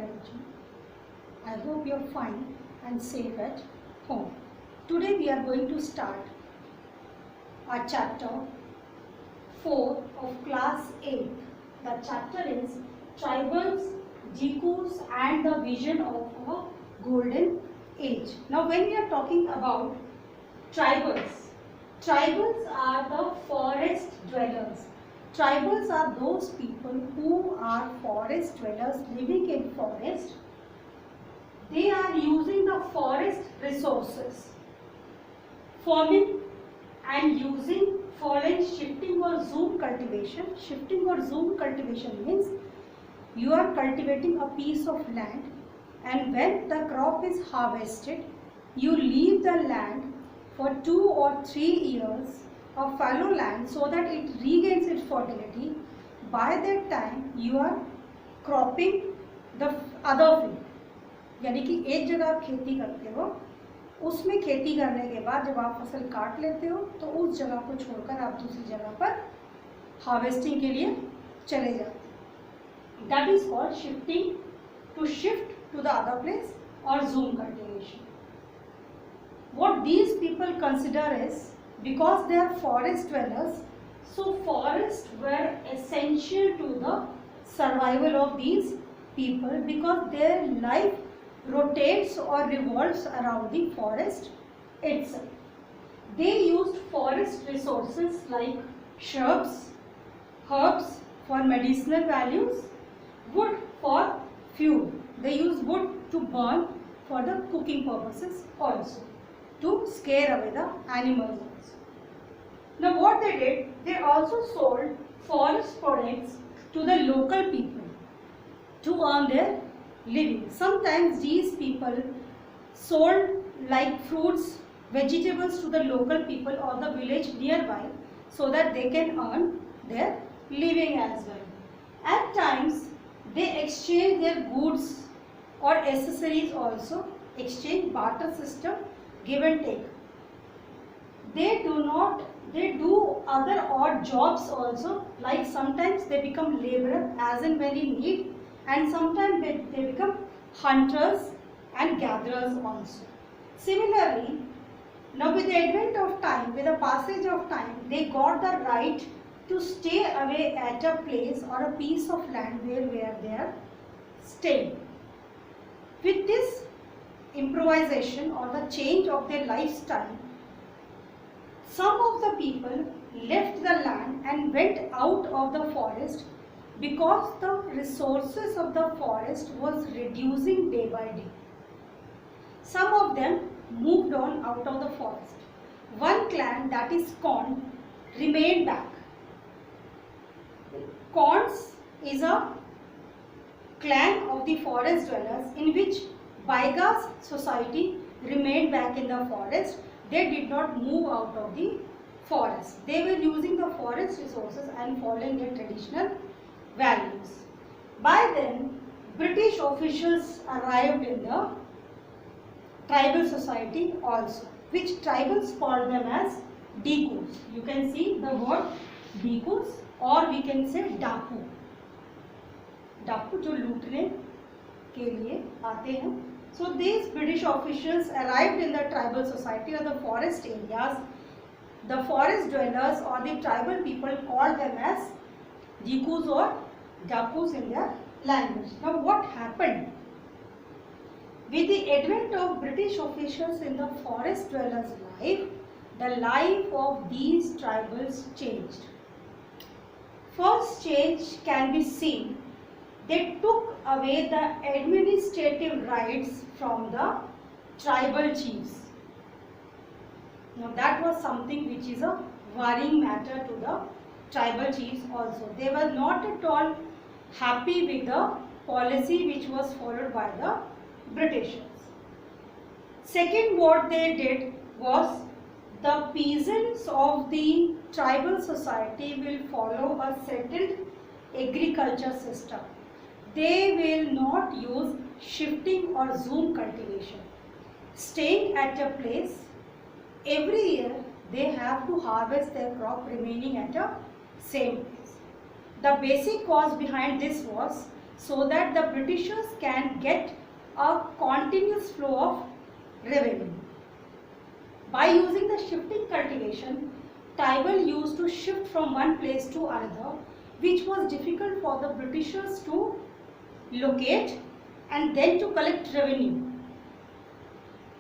everyone. I hope you are fine and safe at home. Today we are going to start our chapter 4 of class 8. The chapter is Tribals, Jikus and the Vision of a Golden Age. Now when we are talking about tribals, tribals are the forest dwellers. Tribals are those people who are forest dwellers living in forest. They are using the forest resources, forming and using following shifting or zoom cultivation. Shifting or zoom cultivation means you are cultivating a piece of land, and when the crop is harvested, you leave the land for 2 or 3 years of fallow land so that it regains its fertility. By that time you are cropping the other field. यानी कि एक जगह आप खेती करते हो, उसमें खेती करने के बाद जब आप फसल काट लेते हो तो उस जगह को छोड़कर आप दूसरी जगह पर हार्वेस्टिंग के लिए चले जाते हो. That is called shifting, to shift to the other place और jhum cultivation. What these people consider is, because they are forest dwellers, so forests were essential to the survival of these people because their life rotates or revolves around the forest itself. They used forest resources like shrubs, herbs for medicinal values, wood for fuel. They used wood to burn for the cooking purposes also, to scare away the animals also. Now what they did, they also sold forest products to the local people to earn their living. Sometimes these people sold like fruits, vegetables to the local people or the village nearby so that they can earn their living as well. At times they exchange their goods or accessories also, exchange barter system, give and take. They do other odd jobs also, like sometimes they become laborer as and when in need, and sometimes they become hunters and gatherers also. Similarly, now with the advent of time, with the passage of time, they got the right to stay away at a place or a piece of land where they are staying. With this improvisation or the change of their lifestyle, some of the people left the land and went out of the forest because the resources of the forest was reducing day by day. Some of them moved on out of the forest. One clan, that is Kond, remained back. Konds is a clan of the forest dwellers in which Baigas society remained back in the forest. They did not move out of the forest. They were using the forest resources and following their traditional values. By then, British officials arrived in the tribal society also, which tribals called them as Dikus. You can see the word Dikus, or we can say Daku. Daku जो लूटने के लिए आते हैं. So these British officials arrived in the tribal society or the forest areas. The forest dwellers or the tribal people called them as Jikus or Dakus in their language. Now what happened? With the advent of British officials in the forest dwellers' life, the life of these tribals changed. First change can be seen. They took away the administrative rights from the tribal chiefs. Now that was something which is a worrying matter to the tribal chiefs also. They were not at all happy with the policy which was followed by the Britishers. Second, what they did was, the peasants of the tribal society will follow a settled agriculture system. They will not use shifting or zoom cultivation. Staying at a place, every year they have to harvest their crop remaining at a same place. The basic cause behind this was so that the Britishers can get a continuous flow of revenue. By using the shifting cultivation, tribal used to shift from one place to another, which was difficult for the Britishers to locate and then to collect revenue.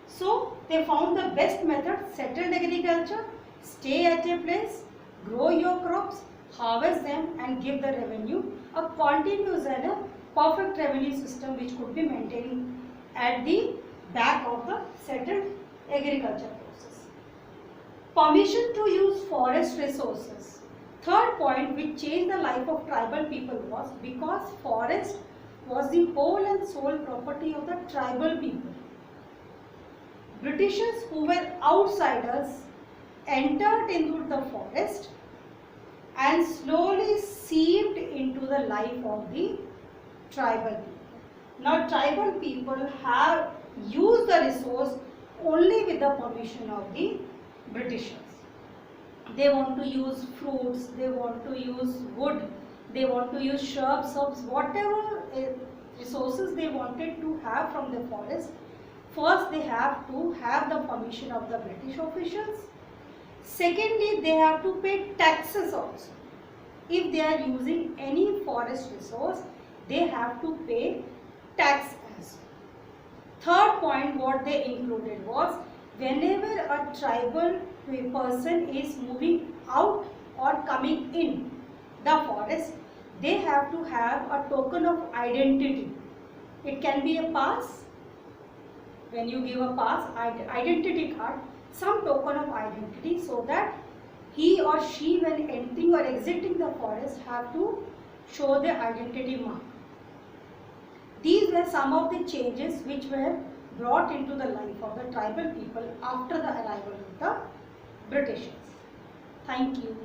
So they found the best method: settled agriculture, stay at a place, grow your crops, harvest them and give the revenue, a continuous and a perfect revenue system which could be maintained at the back of the settled agriculture process. Permission to use forest resources. Third point which changed the life of tribal people was because forest was the whole and sole property of the tribal people. Britishers who were outsiders entered into the forest and slowly seeped into the life of the tribal people. Now tribal people have used the resource only with the permission of the Britishers. They want to use fruits, they want to use wood, they want to use shrubs, whatever resources they wanted to have from the forest. First they have to have the permission of the British officials. Secondly, they have to pay taxes also. If they are using any forest resource, they have to pay tax as well. Third point what they included was, whenever a tribal person is moving out or coming in the forest, they have to have a token of identity. It can be a pass. When you give a pass, identity card, some token of identity, so that he or she when entering or exiting the forest have to show their identity mark. These were some of the changes which were brought into the life of the tribal people after the arrival of the Britishers. Thank you.